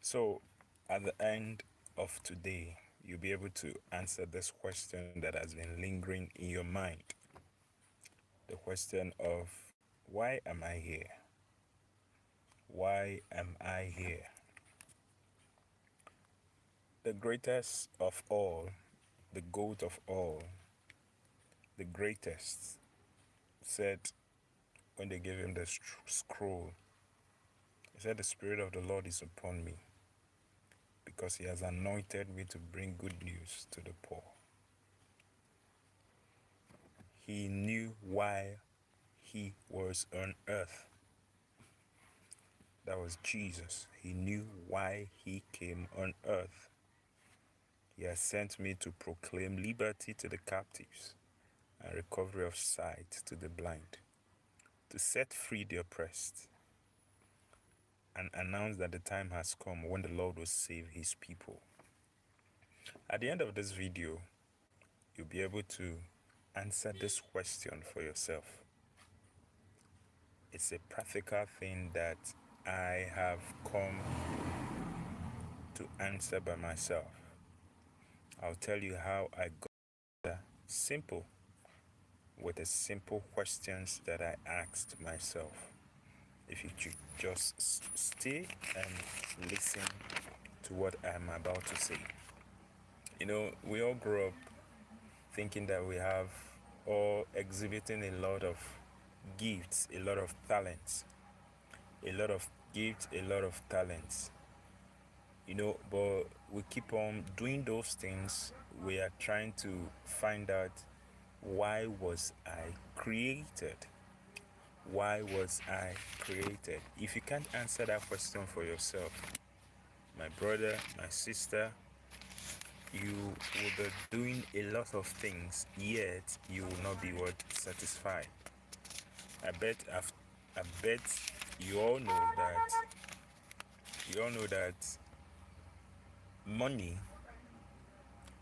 So, at the end of today, you'll be able to answer this question that has been lingering in your mind. The question of, why am I here? Why am I here? The greatest of all, the goat of all, the greatest, said when they gave him the scroll, he said, "The Spirit of the Lord is upon me because he has anointed me to bring good news to the poor." He knew why he was on earth. That was Jesus. He knew why he came on earth. He has sent me to proclaim liberty to the captives and recovery of sight to the blind, to set free the oppressed, and announce that the time has come when the Lord will save his people. At the end of this video, you'll be able to answer this question for yourself. It's a practical thing that I have come to answer by myself. I'll tell you how I got there. Simple, with the simple questions that I asked myself. If you should just stay and listen to what I'm about to say. We all grow up thinking that we have, or exhibiting a lot of gifts, a lot of talents, a lot of gifts, a lot of talents. But we keep on doing those things. We are trying to find out, why was I created? Why was I created? If you can't answer that question for yourself, my brother, my sister, you will be doing a lot of things, yet you will not be satisfied. I bet I bet you all know that money,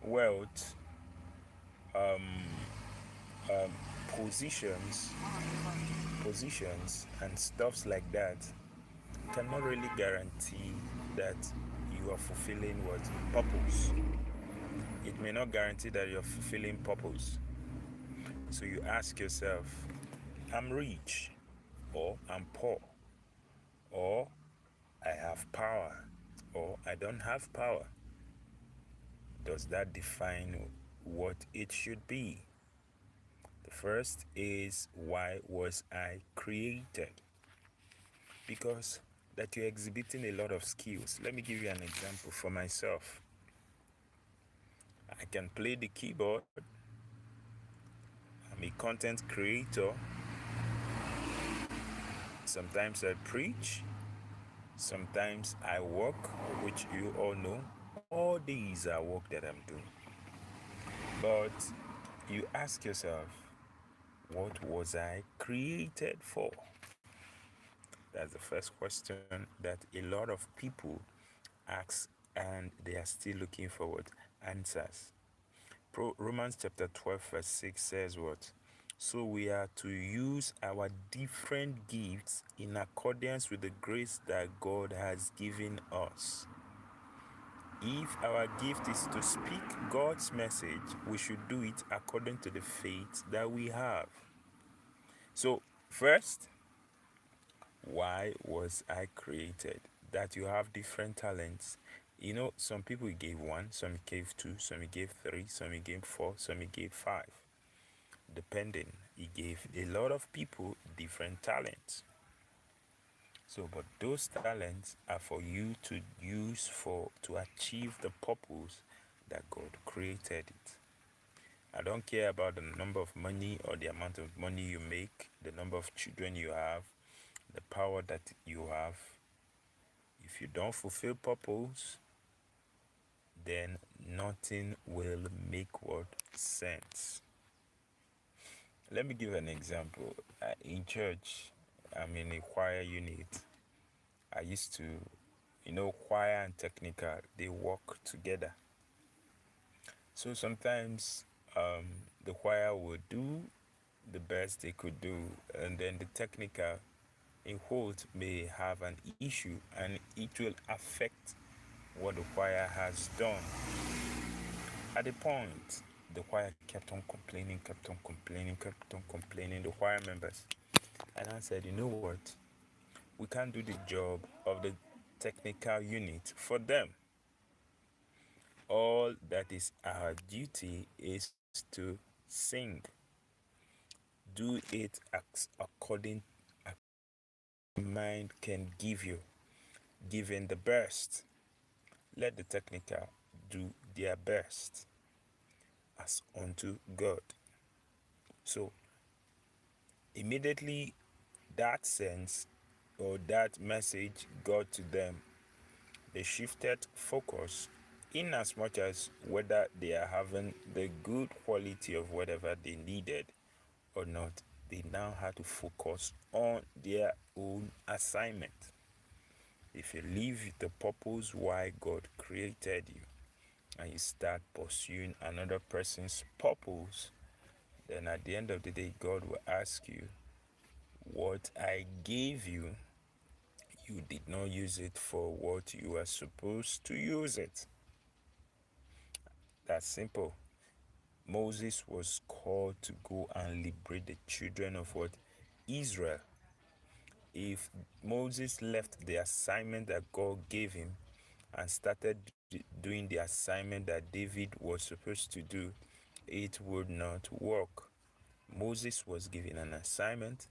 wealth, um, um, positions, and stuffs like that cannot really guarantee that you are fulfilling what purpose. It may not guarantee that you're fulfilling purpose. So you ask yourself, I'm rich, or I'm poor, or I have power, or I don't have power. Does that define what it should be? The first is, why was I created? Because that you're exhibiting a lot of skills. Let me give you an example for myself. I can play the keyboard. I'm a content creator. Sometimes I preach. Sometimes I work, which you all know. All these are work that I'm doing. But you ask yourself, what was I created for? That's the first question that a lot of people ask, and they are still looking for what answers. Romans chapter 12 verse 6 says what? So we are to use our different gifts in accordance with the grace that God has given us. If our gift is to speak God's message, we should do it according to the faith that we have. So, first, why was I created? That you have different talents. Some people gave one, some gave two, some gave three, some gave four, some gave five. Depending, he gave a lot of people different talents. So, but those talents are for you to use to achieve the purpose that God created it. I don't care about the number of money or the amount of money you make, the number of children you have, the power that you have. If you don't fulfill purpose, then nothing will make what sense. Let me give an example. In church, I'm in a choir unit. I used to, choir and technical, they work together. So sometimes the choir would do the best they could do, and then the technical in quote may have an issue, and it will affect what the choir has done. At the point, the choir kept on complaining, kept on complaining, kept on complaining, the choir members. And I said, you know what? We can't do the job of the technical unit for them. All that is our duty is to sing. Do it according mind can give you, given the best. Let the technical do their best as unto God. So immediately that sense or that message got to them, they shifted focus in as much as whether they are having the good quality of whatever they needed or not, they now had to focus on their own assignment. If you leave the purpose why God created you and you start pursuing another person's purpose, then at the end of the day, God will ask you, what I gave you, you did not use it for what you are supposed to use it. That's simple. Moses was called to go and liberate the children of what? Israel. If Moses left the assignment that God gave him and started doing the assignment that David was supposed to do, it would not work. Moses was given an assignment,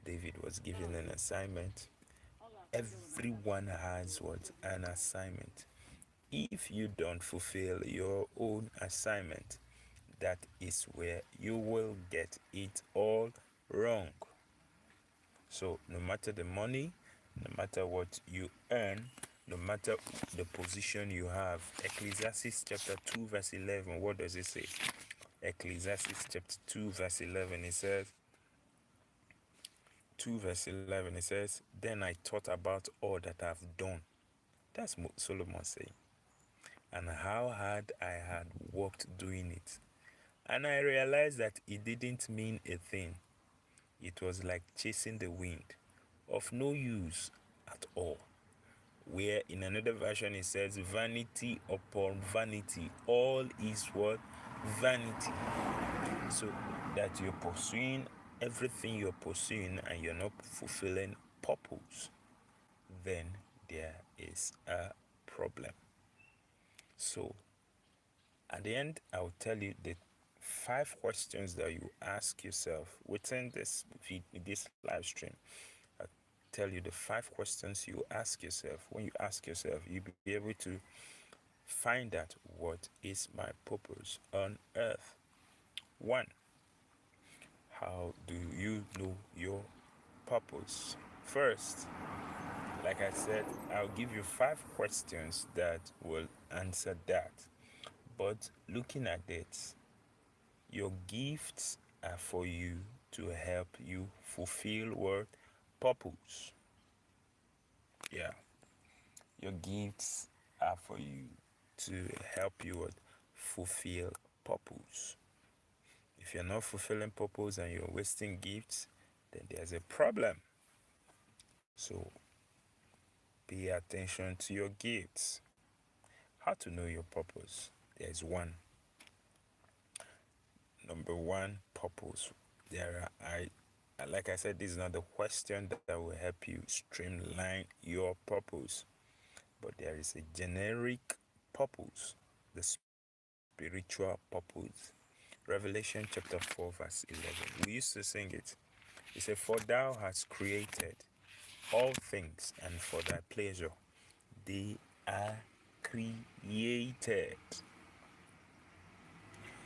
David was given an assignment. Everyone has what? An assignment. If you don't fulfill your own assignment, that is where you will get it all wrong. So, no matter the money, no matter what you earn, no matter the position you have, Ecclesiastes chapter 2, verse 11, what does it say? Ecclesiastes chapter 2, verse 11, it says, 2 verse 11, it says, then I thought about all that I've done. That's Solomon saying. And how hard I had worked doing it. And I realized that it didn't mean a thing. It was like chasing the wind, of no use at all. Where in another version it says, vanity upon vanity, all is what? Vanity. So that you're pursuing everything you're pursuing and you're not fulfilling purpose, then there is a problem. So at the end, I'll tell you the 5 questions that you ask yourself within this live stream. I'll tell you the 5 questions you ask yourself. When you ask yourself, you'll be able to find out what is my purpose on earth. 1. How do you know your purpose? First, like I said, I'll give you 5 questions that will answer that. But looking at it, your gifts are for you to help you fulfill what? Purpose. Yeah. Your gifts are for you to help you what? Fulfill purpose. If you're not fulfilling purpose and you're wasting gifts, then there's a problem. So pay attention to your gifts. How to know your purpose? There's one. Number one, purpose. There are like I said, this is not the question that will help you streamline your purpose, but there is a generic purpose, the spiritual purpose. Revelation chapter 4, verse 11. We used to sing it. It said, for thou hast created all things, and for thy pleasure they are created.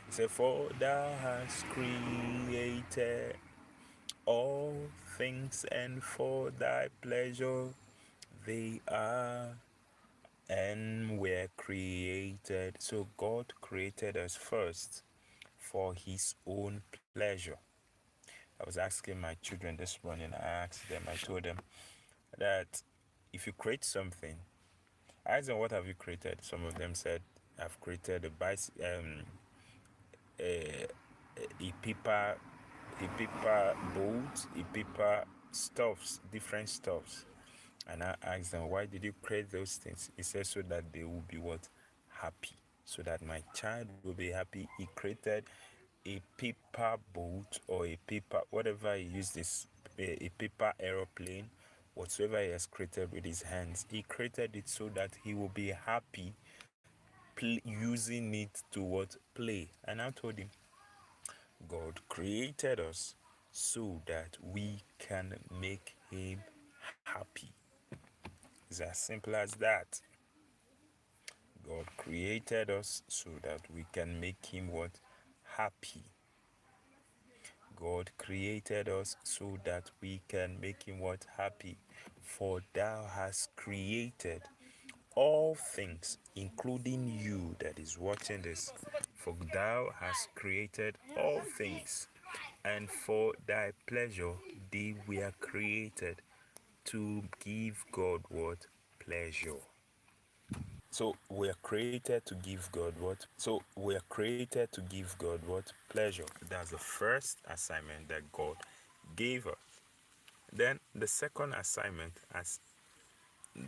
It said, for thou hast created all things, and for thy pleasure they are and were created. So God created us first for his own pleasure. I was asking my children this morning, I asked them, I told them that if you create something, I asked them, what have you created? Some of them said, I've created a paper boat, a paper stuffs, different stuffs. And I asked them, why did you create those things? He said, so that they will be what? Happy. So that my child will be happy. He created a paper boat or a paper, whatever he used this, a paper aeroplane, whatsoever he has created with his hands. He created it so that he will be happy using it to what? Play. And I told him, God created us so that we can make him happy. It's as simple as that. God created us so that we can make him what? Happy. God created us so that we can make him what? Happy. For thou hast created all things, including you that is watching this. For thou hast created all things, and for thy pleasure they were created to give God what? Pleasure. So we are created to give God what? So we are created to give God what? Pleasure. That's the first assignment that God gave us. Then the second assignment as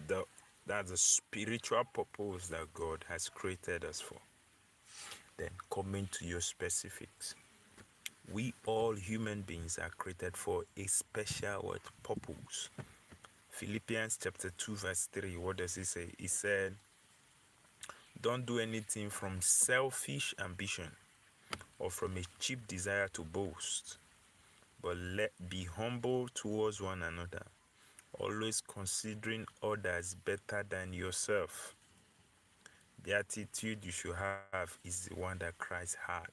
the that's the spiritual purpose that God has created us for. Then coming to your specifics. We all human beings are created for a special what? Purpose. Philippians chapter 2 verse 3, what does it say? It said, don't do anything from selfish ambition or from a cheap desire to boast, but let be humble towards one another, always considering others better than yourself. The attitude you should have is the one that Christ had.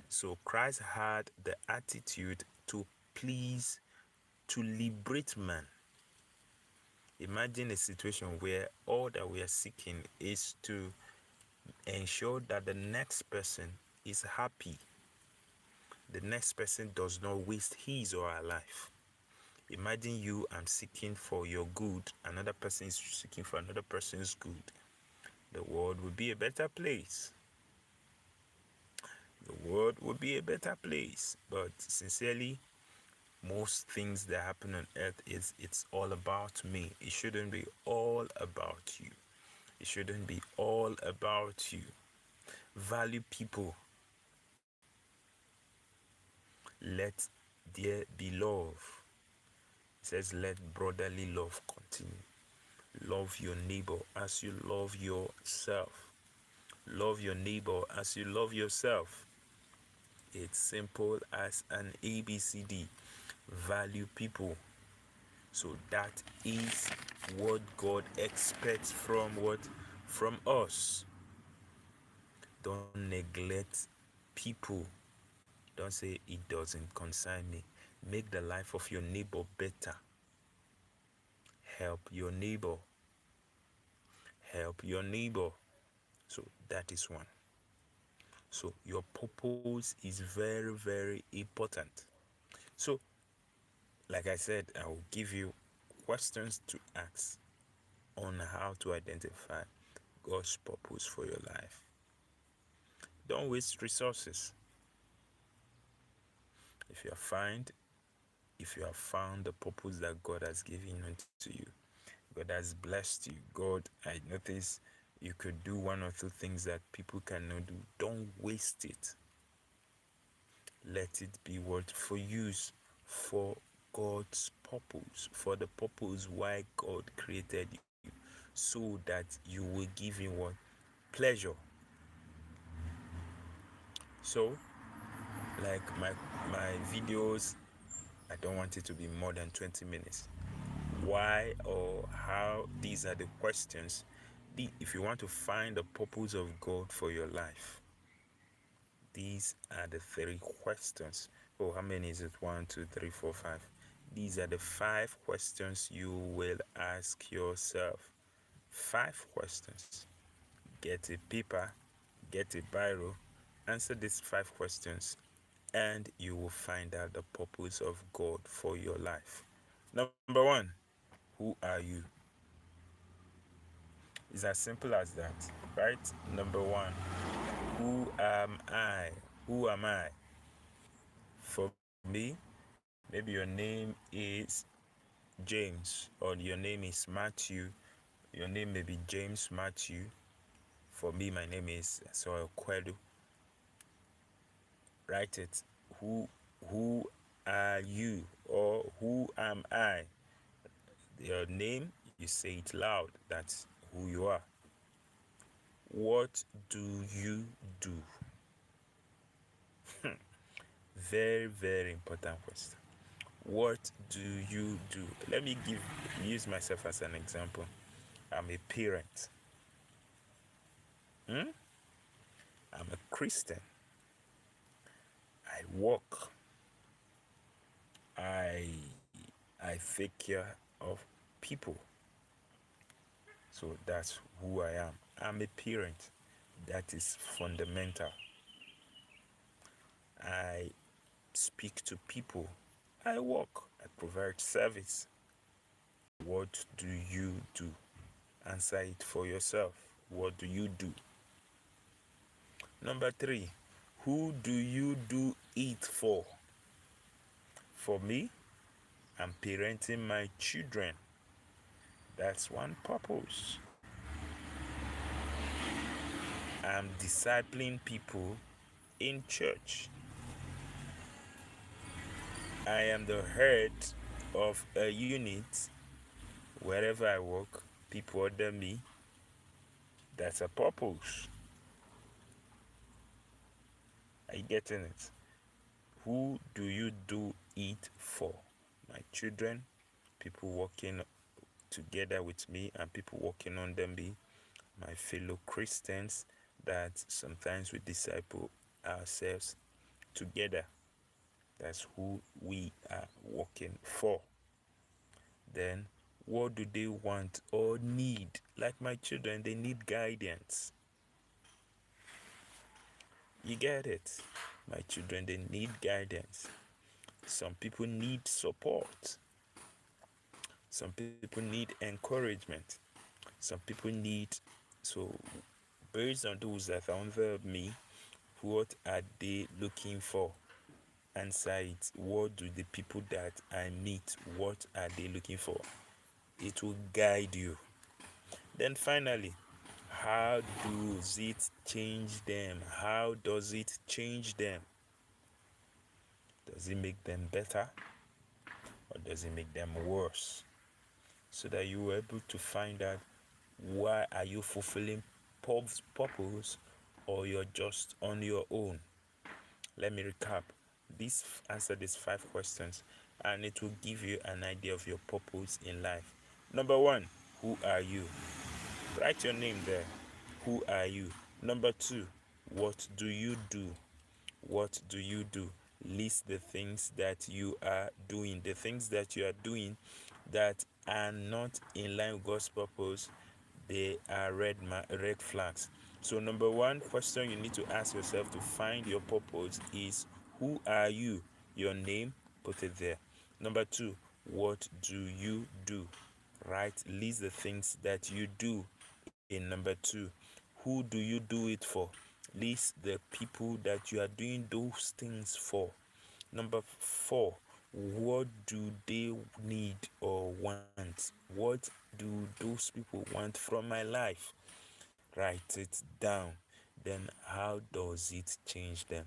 So Christ had the attitude to please, to liberate man. Imagine a situation where all that we are seeking is to ensure that the next person is happy. The next person does not waste his or her life. Imagine you, I'm seeking for your good, another person is seeking for another person's good. The world would be a better place. The world would be a better place. But sincerely, most things that happen on earth is it's all about me. It shouldn't be all about you. It shouldn't be all about you. Value people. Let there be love. It says, let brotherly love continue. Love your neighbor as you love yourself. Love your neighbor as you love yourself. It's simple as an ABCD. Value people. So that is what God expects from what? From us. Don't neglect people. Don't say it doesn't concern me. Make the life of your neighbor better. Help your neighbor. Help your neighbor. So that is one. So your purpose is very, very important. So, like I said, I will give you questions to ask on how to identify God's purpose for your life. Don't waste resources. If you find if you have found the purpose that God has given unto you, God has blessed you. God, I notice you could do one or two things that people cannot do. Don't waste it. Let it be what? For use for God's purpose, for the purpose why God created you, so that you will give him what? Pleasure. So, like my videos, I don't want it to be more than 20 minutes. Why or how? These are the questions. If you want to find the purpose of God for your life, these are the three questions. Oh, how many is it? 1, 2, 3, 4, 5. These are the 5 questions you will ask yourself. 5 questions. Get a paper, get a biro, answer these 5 questions, and you will find out the purpose of God for your life. Number 1, who are you? It's as simple as that, right? Number 1, who am I? Who am I? For me, maybe your name is James, or your name is Matthew. Your name may be James Matthew. For me, my name is Soil Kwedu. Write it. Who who are you, or who am I? Your name, you say it loud. That's who you are. What do you do? Very, very important question. What do you do? Let me use myself as an example. I'm a parent. Hmm? I'm a Christian. I work. I I take care of people. So that's who I am. I'm a parent. That is fundamental. I speak to people. I work. I provide service. What do you do? Answer it for yourself. What do you do? Number three, who do you do it for? For me, I'm parenting my children. That's one purpose. I'm discipling people in church. I am the head of a unit. Wherever I work, people under me. That's a purpose. Are you getting it? Who do you do it for? My children, people working together with me, and people working under me, my fellow Christians, that sometimes we disciple ourselves together. That's who we are working for. Then, what do they want or need? Like my children, they need guidance. You get it? My children, they need guidance. Some people need support. Some people need encouragement. Some people need, so based on those that are under me, what are they looking for? Answer it. What do the people that I meet, what are they looking for? It will guide you. Then finally, how does it change them? How does it change them? Does it make them better, or does it make them worse? So that you are able to find out, why are you fulfilling purpose, or you're just on your own. Let me recap. Answer these 5 questions, and it will give you an idea of your purpose in life. Number one, who are you? Write your name there. Who are you? Number two, what do you do? What do you do? List the things that you are doing. The things that you are doing that are not in line with God's purpose, they are red flags. So number one question you need to ask yourself to find your purpose is, who are you? Your name, put it there. Number two, what do you do? Right? List the things that you do in number two. Who do you do it for? List the people that you are doing those things for. Number four, what do they need or want? What do those people want from my life? Write it down. Then, how does it change them?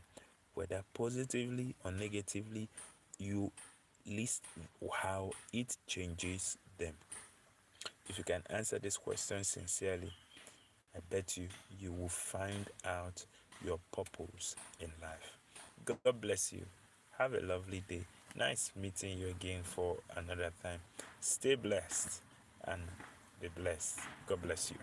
Whether positively or negatively, you list how it changes them. If you can answer this question sincerely, I bet you will find out your purpose in life. God bless you. Have a lovely day. Nice meeting you again for another time. Stay blessed and be blessed. God bless you.